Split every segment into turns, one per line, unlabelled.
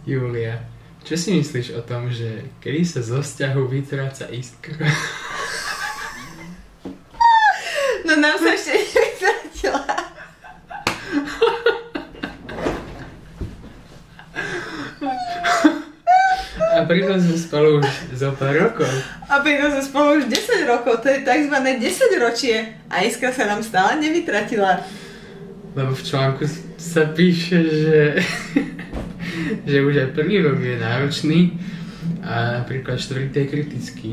Julia, čo si myslíš o tom, že kedy sa zo vzťahu vytráca iskra?
No nám sa ešte nevytratila.
A pritom sme spolu už zo pár rokov.
A pritom sme spolu už 10 rokov, to je tzv. 10 ročie. A iskra sa nám stále nevytratila.
Lebo v článku sa píše, že už aj prvý rok je náročný a napríklad štvrtý je kritický.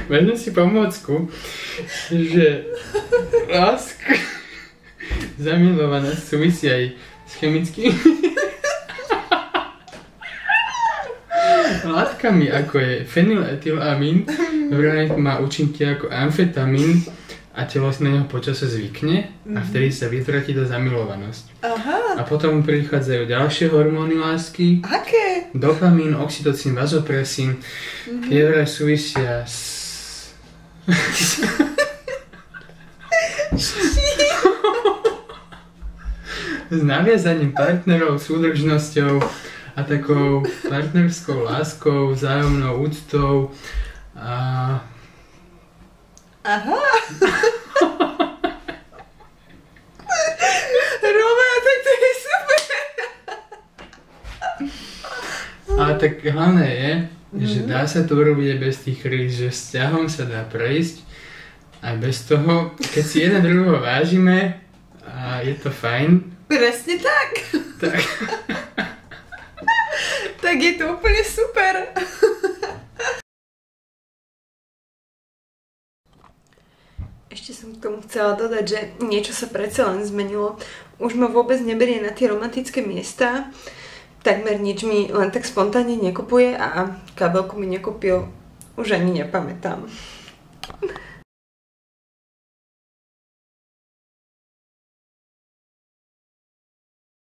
Vezmem si pomôcku, že láska zamilovaná súvisí aj s chemickými látkami, ako je fenyletylamín, vraj má účinky ako amfetamín a telo si na neho počase zvykne a vtedy sa vytratí tá zamilovanosť.
Aha.
A potom prichádzajú ďalšie hormóny lásky.
Aké?
Dopamín, oxytocín, vazopresín. Tie vraj súvisia s naviazaním partnerov, súdržnosťou a takou partnerskou láskou, vzájomnou úctou a...
Aha. Romeo, tak to je super.
A tak hlavné je, že dá sa to urobiť aj bez tých kríz, že vzťahom sa dá prejsť aj bez toho, keď si jeden druhého vážime a je to fajn.
Presne tak.
Tak.
Tak je to úplne super. Ešte som k tomu chcela dodať, že niečo sa predsa len zmenilo. Už ma vôbec neberie na tie romantické miesta. Takmer nič mi len tak spontánne nekupuje a kabelku mi nekúpil. Už ani nepamätám.